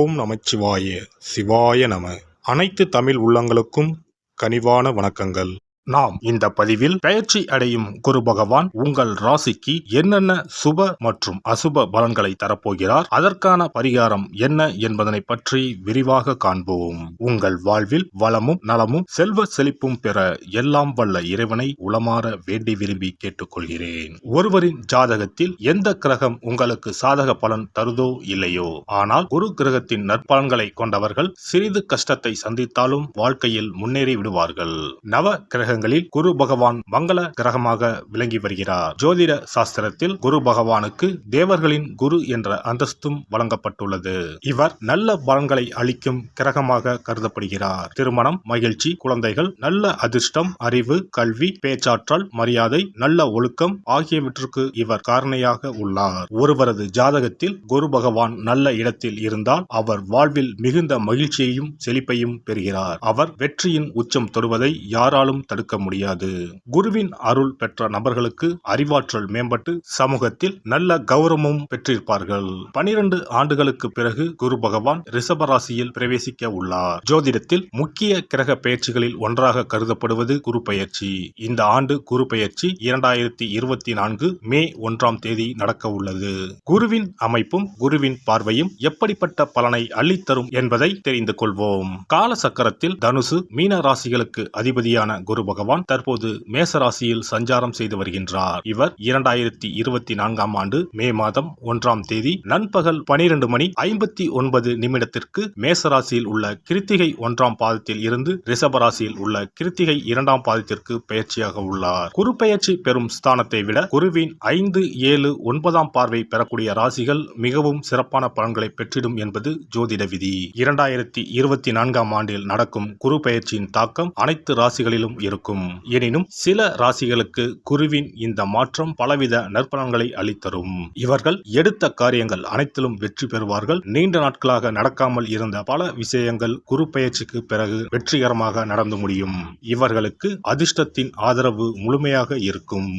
ஓம் நமச்சிவாய சிவாய நம. அனைத்து தமிழ் உள்ளங்களுக்கும் கனிவான வணக்கங்கள். நாம் இந்த பதிவில் பெயர்ச்சி அடையும் குரு பகவான் உங்கள் ராசிக்கு என்னென்ன சுப மற்றும் அசுப பலன்களை தரப்போகிறார், அதற்கான பரிகாரம் என்ன என்பதனை பற்றி விரிவாக காண்போம். உங்கள் வாழ்வில் வளமும் நலமும் செல்வ செழிப்பும் பெற எல்லாம் வல்ல இறைவனை உளமாற வேண்டி விரும்பி கேட்டுக்கொள்கிறேன். ஒருவரின் ஜாதகத்தில் எந்த கிரகம் உங்களுக்கு சாதக பலன் தருதோ இல்லையோ, ஆனால் குரு கிரகத்தின் நற்பலன்களை கொண்டவர்கள் சிறிது கஷ்டத்தை சந்தித்தாலும் வாழ்க்கையில் முன்னேறி விடுவார்கள். நவ கிரக குரு பகவான் மங்கள கிரகமாக விளங்கி வருகிறார். ஜோதிட சாஸ்திரத்தில் குரு பகவானுக்கு தேவர்களின் குரு என்ற அந்தஸ்தும் வழங்கப்பட்டுள்ளது. இவர் நல்ல பலன்களை அளிக்கும் கிரகமாக கருதப்படுகிறார். திருமணம், மகிழ்ச்சி, குழந்தைகள், நல்ல அதிர்ஷ்டம், அறிவு, கல்வி, பேச்சாற்றல், மரியாதை, நல்ல ஒழுக்கம் ஆகியவற்றுக்கு இவர் காரணியாக உள்ளார். ஒருவரது ஜாதகத்தில் குரு பகவான் நல்ல இடத்தில் இருந்தால் அவர் வாழ்வில் மிகுந்த மகிழ்ச்சியையும் செழிப்பையும் பெறுகிறார். அவர் வெற்றியின் உச்சம் தொடுவதை யாராலும் தடுக்க முடியாது. குருவின் அருள் பெற்ற நபர்களுக்கு அறிவாற்றல் மேம்பட்டு சமூகத்தில் நல்ல கௌரவமும் பெற்றிருப்பார்கள். 12 ஆண்டுகளுக்கு பிறகு குரு பகவான் ரிஷப ராசியில் பிரவேசிக்க உள்ளார். ஜோதிடத்தில் முக்கிய கிரக பெயர்ச்சிகளில் ஒன்றாக கருதப்படுவது குரு பெயர்ச்சி. இந்த ஆண்டு குரு பெயர்ச்சி 2024 மே 1ஆம் தேதி நடக்க உள்ளது. குருவின் அமைப்பும் குருவின் பார்வையும் எப்படிப்பட்ட பலனை அள்ளித்தரும் என்பதை தெரிந்து கொள்வோம். கால சக்கரத்தில் தனுசு, மீன ராசிகளுக்கு அதிபதியான குரு பகவான் தற்போது மேச ராசியில் சஞ்சாரம் செய்து வருகின்றார். இவர் 2024ஆம் ஆண்டு மே மாதம் 1ஆம் தேதி நண்பகல் 12:59 மேச ராசியில் உள்ள கிருத்திகை 1ஆம் பாதத்தில் இருந்து ரிஷப ராசியில் உள்ள கிருத்திகை 2ஆம் பாதத்திற்கு பெயர்ச்சியாக உள்ளார். குரு பெயர்ச்சி பெறும் ஸ்தானத்தை விட குருவின் 5, 7, 9ஆம் பார்வை பெறக்கூடிய ராசிகள் மிகவும் சிறப்பான பலன்களை பெற்றிடும் என்பது ஜோதிட விதி. 2024ஆம் ஆண்டில் நடக்கும் குரு பெயர்ச்சியின் தாக்கம் அனைத்து ராசிகளிலும் இருக்கும். எனினும் சில ராசிகளுக்கு குருவின் இந்த மாற்றம் பலவித நற்பலன்களை அளித்தரும். இவர்கள் எடுத்த காரியங்கள் அனைத்திலும் வெற்றி பெறுவார்கள். நீண்ட நாட்களாக நடக்காமல் இருந்த பல விஷயங்கள் குரு பெயர்ச்சிக்கு பிறகு வெற்றிகரமாக நடந்து முடியும். இவர்களுக்கு அதிர்ஷ்டத்தின் ஆதரவு முழுமையாக இருக்கும்.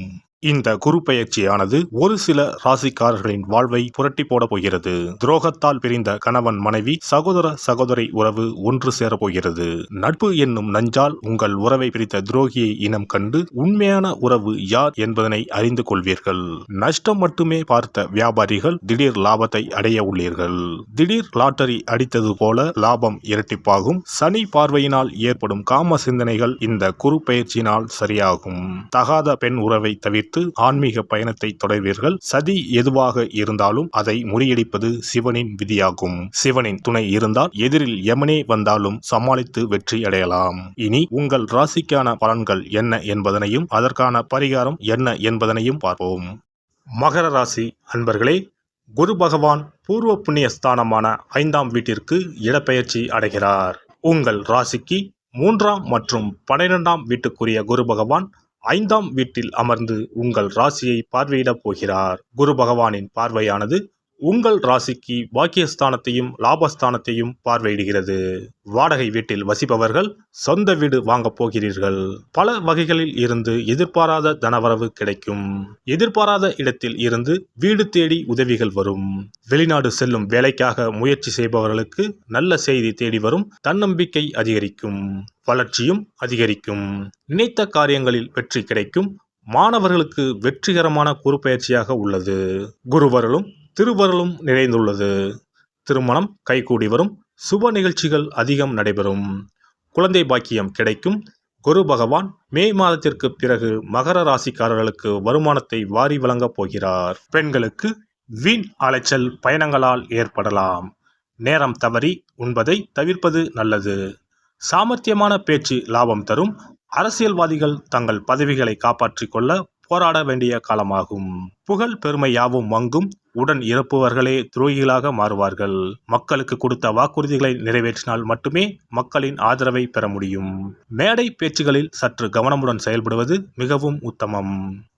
இந்த குரு பெயர்ச்சியானது ஒரு சில ராசிக்காரர்களின் வாழ்வை புரட்டி போட போகிறது. துரோகத்தால் பிரிந்த கணவன் மனைவி, சகோதர சகோதரி உறவு ஒன்று சேர போகிறது. நட்பு என்னும் நஞ்சால் உங்கள் உறவை பிரித்த துரோகியை இனம் கண்டு உண்மையான உறவு யார் என்பதனை அறிந்து கொள்வீர்கள். நஷ்டம் மட்டுமே பார்த்த வியாபாரிகள் திடீர் லாபத்தை அடைய உள்ளீர்கள். திடீர் லாட்டரி அடித்தது போல லாபம் இரட்டிப்பாகும். சனி பார்வையினால் ஏற்படும் காம சிந்தனைகள் இந்த குரு பெயர்ச்சியினால் சரியாகும். தகாத பெண் உறவை தவிர்த்து ஆன்மீக பயணத்தை தொடர்வீர்கள். சதி எதுவாக இருந்தாலும் அதை முறியடிப்பது சிவனின் விதியாகும். சிவனின் துணை இருந்தால் எதிரில் யமனே வந்தாலும் சமாளித்து வெற்றி அடையலாம். இனி உங்கள் ராசிக்கான பலன்கள் என்ன என்பதனையும் அதற்கான பரிகாரம் என்ன என்பதனையும் பார்ப்போம். மகர ராசி அன்பர்களே, குரு பகவான் பூர்வ புண்ணிய ஸ்தானமான 5ஆம் வீட்டிற்கு இடப்பெயர்ச்சி அடைகிறார். உங்கள் ராசிக்கு 3ஆம் மற்றும் 12ஆம் வீட்டுக்குரிய குரு பகவான் 5ஆம் வீட்டில் அமர்ந்து உங்கள் ராசியை பார்வையிடப் போகிறார். குரு பகவானின் பார்வையானது உங்கள் ராசிக்கு பாக்கியஸ்தானத்தையும் லாபஸ்தானத்தையும் பார்வையிடுகிறது. வாடகை வீட்டில் வசிப்பவர்கள் சொந்த வீடு வாங்கப் போகிறீர்கள். பல வகைகளில் இருந்து எதிர்பாராத தனவரவு கிடைக்கும். எதிர்பாராத இடத்தில் இருந்து வீடு தேடி உதவிகள் வரும். வெளிநாடு செல்லும் வேலைக்காக முயற்சி செய்பவர்களுக்கு நல்ல செய்தி தேடி வரும். தன்னம்பிக்கை அதிகரிக்கும். வளர்ச்சியும் அதிகரிக்கும். நினைத்த காரியங்களில் வெற்றி கிடைக்கும். மாணவர்களுக்கு வெற்றிகரமான குரு பெயர்ச்சியாக உள்ளது. குருவருளும் திருவருளும் நிறைந்துள்ளது. திருமணம் கைகூடி வரும். சுப நிகழ்ச்சிகள் அதிகம் நடைபெறும். குழந்தை பாக்கியம் கிடைக்கும். குரு பகவான் மே மாதத்திற்கு பிறகு மகர ராசிக்காரர்களுக்கு வருமானத்தை வாரி வழங்கப் போகிறார். பெண்களுக்கு வீண் அலைச்சல் பயணங்களால் ஏற்படலாம். நேரம் தவறி உண்பதை தவிர்ப்பது நல்லது. சாமர்த்தியமான பேச்சு லாபம் தரும். அரசியல்வாதிகள் தங்கள் பதவிகளை காப்பாற்றிக் கொள்ள போராட வேண்டிய காலமாகும். புகழ் பெருமை யாவும் மங்கும். உடன் இறப்புவர்களே துரோகிகளாக மாறுவார்கள். மக்களுக்கு கொடுத்த வாக்குறுதிகளை நிறைவேற்றினால் மட்டுமே மக்களின் ஆதரவை பெற முடியும். மேடை பேச்சுகளில் சற்று கவனமுடன் செயல்படுவது மிகவும் உத்தமம்.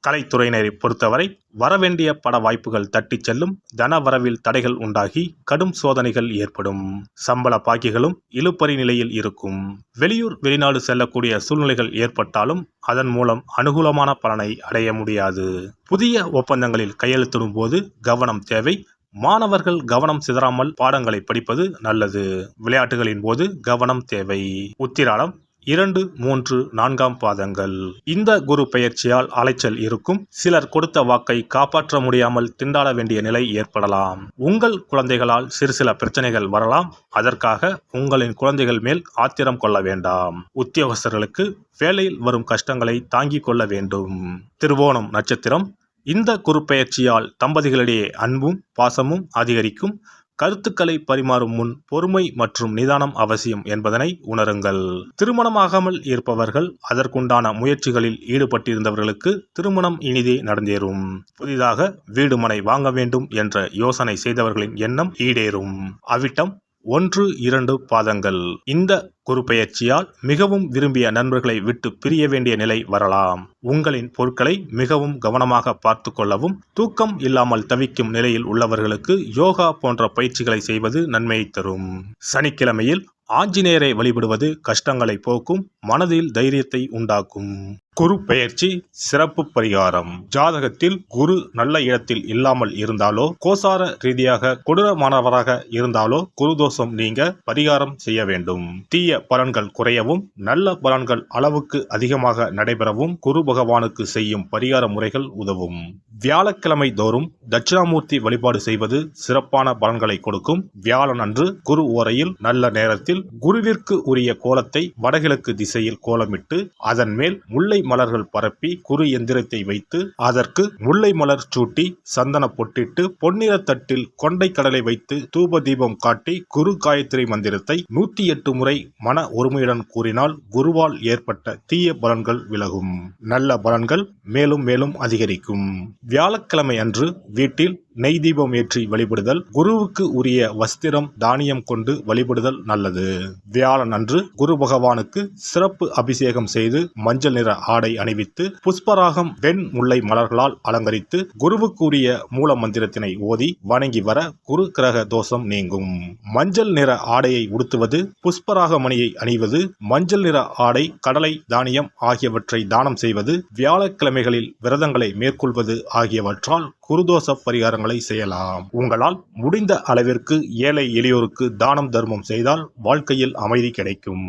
கலைத்துறையினரை பொறுத்தவரை வரவேண்டிய பட வாய்ப்புகள் தட்டிச் செல்லும். தன வரவில் தடைகள் உண்டாகி கடும் சோதனைகள் ஏற்படும். சம்பள பாக்கிகளும் இழுபறி நிலையில் இருக்கும். வெளியூர் வெளிநாடு செல்லக்கூடிய சூழ்நிலைகள் ஏற்பட்டாலும் அதன் மூலம் அனுகூலமான பலனை அடைய முடியாது. புதிய ஒப்பந்தங்களில் கையெழுத்திடும் போது கவனம் தேவை. மாணவர்கள் கவனம் சிதறாமல் பாடங்களை படிப்பது நல்லது. விளையாட்டுகளின் போது கவனம் தேவை. உத்திராடம் 2, 3, 4ஆம் பாதங்கள். இந்த குரு பெயர்ச்சியால் அலைச்சல் இருக்கும். சிலர் கொடுத்த வாக்கை காப்பாற்ற முடியாமல் திண்டாட வேண்டிய நிலை ஏற்படலாம். உங்கள் குழந்தைகளால் சில பிரச்சனைகள் வரலாம். அதற்காக உங்களின் குழந்தைகள் மேல் ஆத்திரம் கொள்ள வேண்டாம். உத்தியோகஸ்தர்களுக்கு வேலையில் வரும் கஷ்டங்களை தாங்கிக் கொள்ள வேண்டும். திருவோணம் நட்சத்திரம். இந்த குரு பெயர்ச்சியால் தம்பதிகளிடையே அன்பும் பாசமும் அதிகரிக்கும். கருத்துக்களை பரிமாறும் முன் பொறுமை மற்றும் நிதானம் அவசியம் என்பதனை உணருங்கள். திருமணமாகாமல் இருப்பவர்கள் அதற்குண்டான முயற்சிகளில் ஈடுபட்டிருந்தவர்களுக்கு திருமணம் இனிதே நடந்தேறும். புதிதாக வீடு மனை வாங்க வேண்டும் என்ற யோசனை செய்தவர்களின் எண்ணம் ஈடேறும். அவிட்டம் 1, 2 பாதங்கள். இந்த குரு பெயர்ச்சியால் மிகவும் விரும்பிய நண்பர்களை விட்டு பிரிய வேண்டிய நிலை வரலாம். உங்களின் பொருட்களை மிகவும் கவனமாக பார்த்து கொள்ளவும். தூக்கம் இல்லாமல் தவிக்கும் நிலையில் உள்ளவர்களுக்கு யோகா போன்ற பயிற்சிகளை செய்வது நன்மையை தரும். சனிக்கிழமையில் ஆஞ்சநேயரை வழிபடுவது கஷ்டங்களை போக்கும், மனதில் தைரியத்தை உண்டாக்கும். குரு பெயர்ச்சி சிறப்பு பரிகாரம். ஜாதகத்தில் குரு நல்ல இடத்தில் இல்லாமல் இருந்தாலோ, கோசார ரீதியாக கொடூரமானவராக இருந்தாலோ குரு தோஷம் நீங்க பரிகாரம் செய்ய வேண்டும். தீய பலன்கள் குறையவும் நல்ல பலன்கள் அளவுக்கு அதிகமாக நடைபெறவும் குரு பகவானுக்கு செய்யும் பரிகார முறைகள் உதவும். வியாழக்கிழமை தோறும் தட்சிணாமூர்த்தி வழிபாடு செய்வது சிறப்பான பலன்களை கொடுக்கும். வியாழன் அன்று குரு ஓரையில் நல்ல நேரத்தில் குருவிற்கு உரிய கோலத்தை வடகிழக்கு திசையில் கோலமிட்டு அதன் மேல் முல்லை மலர்கள் பரப்பி குரு எந்திரத்தை வைத்து அதற்கு முல்லை மலர் சூட்டி சந்தன பொட்டிட்டு பொன்னிற தட்டில் கொண்டை கடலை வைத்து தூப தீபம் காட்டி குரு காயத்ரி மந்திரத்தை 108 முறை மன ஒருமையுடன் கூறினால் குருவால் ஏற்பட்ட தீய பலன்கள் விலகும். நல்ல பலன்கள் மேலும் மேலும் அதிகரிக்கும். வியாழக்கிழமை அன்று வீட்டில் நெய் தீபம் ஏற்றி வழிபடுதல். குருவுக்கு உரிய வஸ்திரம் தானியம் கொண்டு வழிபடுதல் நல்லது. வியாழன் அன்று குரு பகவானுக்கு சிறப்பு அபிஷேகம் செய்து மஞ்சள் நிற ஆடை அணிவித்து புஷ்பராகம் வெண் முல்லை மலர்களால் அலங்கரித்து குருவுக்கு உரிய மூல மந்திரத்தினை ஓதி வணங்கி வர குரு கிரக தோஷம் நீங்கும். மஞ்சள் நிற ஆடையை உடுத்துவது, புஷ்பராக மணியை அணிவது, மஞ்சள் நிற ஆடை, கடலை, தானியம் ஆகியவற்றை தானம் செய்வது, வியாழக்கிழமைகளில் விரதங்களை மேற்கொள்வது ஆகியவற்றால் குருதோஷ பரிகாரங்களை செய்யலாம். உங்களால் முடிந்த அளவிற்கு ஏழை எளியோருக்கு தானம் தர்மம் செய்தால் வாழ்க்கையில் அமைதி கிடைக்கும்.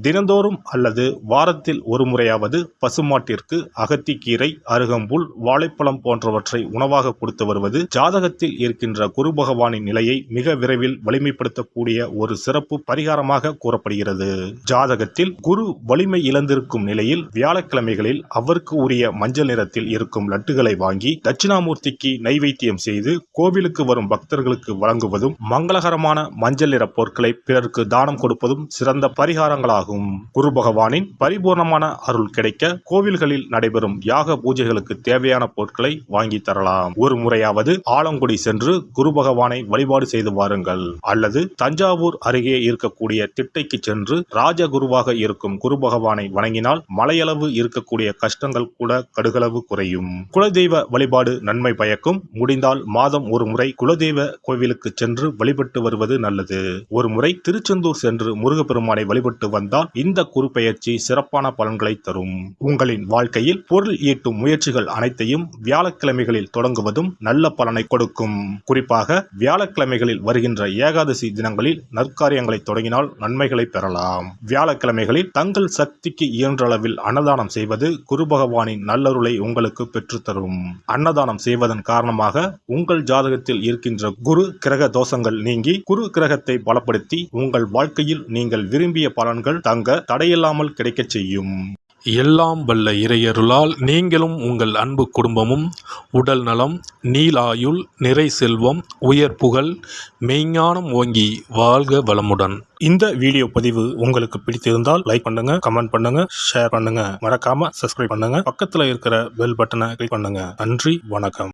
தினந்தோறும் அல்லது வாரத்தில் ஒரு முறையாவது பசுமாட்டிற்கு அகத்திக்கீரை, அருகம்புல், வாழைப்பழம் போன்றவற்றை உணவாக கொடுத்து வருவது ஜாதகத்தில் இருக்கின்ற குரு பகவானின் நிலையை மிக விரைவில் வலிமைப்படுத்தக்கூடிய ஒரு சிறப்பு பரிகாரமாக கூறப்படுகிறது. ஜாதகத்தில் குரு வலிமை இழந்திருக்கும் நிலையில் வியாழக்கிழமைகளில் அவருக்கு உரிய மஞ்சள் நிறத்தில் இருக்கும் லட்டுகளை வாங்கி தட்சிணாமூர்த்திக்கு நைவேத்தியம் செய்து கோவிலுக்கு வரும் பக்தர்களுக்கு வழங்குவதும் மங்களகரமான மஞ்சள் நிற பொருட்களை பிறருக்கு தானம் கொடுப்பதும் சிறந்த பரிகாரங்களாகும். குரு பகவானின் பரிபூர்ணமான அருள் கிடைக்க கோவில்களில் நடைபெறும் யாக பூஜைகளுக்கு தேவையான பொருட்களை வாங்கி தரலாம். ஒரு முறையாவது ஆலங்குடி சென்று குரு பகவானை வழிபாடு செய்து வாருங்கள். அல்லது தஞ்சாவூர் அருகே இருக்கக்கூடிய திட்டைக்கு சென்று ராஜகுருவாக இருக்கும் குரு பகவானை வணங்கினால் மலையளவு இருக்கக்கூடிய கஷ்டங்கள் கூட கடுகளவு குறையும். குலதெய்வ வழிபாடு நன்மை பயக்கும். முடிந்தால் மாதம் ஒரு முறை குலதெய்வ கோவிலுக்கு சென்று வழிபட்டு வருவது நல்லது. ஒரு முறை திருச்செந்தூர் சென்று முருகப்பெருமானை வழிபட்டு வந்தால் இந்த குரு பெயர்ச்சி சிறப்பான பலன்களை தரும். உங்களின் வாழ்க்கையில் பொருள் ஈட்டும் முயற்சிகள் அனைத்தையும் வியாழக்கிழமைகளில் தொடங்குவதும் நல்ல பலனை கொடுக்கும். குறிப்பாக வியாழக்கிழமைகளில் வருகின்ற ஏகாதசி தினங்களில் நற்காரியங்களை தொடங்கினால் நன்மைகளை பெறலாம். வியாழக்கிழமைகளில் தங்கள் சக்திக்கு இயன்ற அளவில் அன்னதானம் செய்வது குரு பகவானின் நல்லருளை உங்களுக்கு பெற்றுத்தரும். அன்னதானம் செய்வதன் காரணமாக உங்கள் ஜாதகத்தில் இருக்கின்ற குரு கிரக தோஷங்கள் நீங்கி குரு கிரகத்தை பலப்படுத்தி உங்கள் வாழ்க்கையில் நீங்கள் விரும்பிய பலன்கள் தங்க தடையில்லாமல் கிடைக்கச் செய்யும். எல்லாம் வல்ல இறையருளால் நீங்களும் உங்கள் அன்பு குடும்பமும் உடல் நலம், நீலாயுள், நிறை செல்வம், உயர் புகழ், மெய்ஞானம் ஓங்கி வாழ்க வளமுடன். இந்த வீடியோ பதிவு உங்களுக்கு பிடித்திருந்தால் லைக் பண்ணுங்க, கமெண்ட் பண்ணுங்க, ஷேர் பண்ணுங்க, மறக்காம சப்ஸ்கிரைப் பண்ணுங்க, பக்கத்துல இருக்கிற பெல் பட்டனை கிளிக் பண்ணுங்க. நன்றி, வணக்கம்.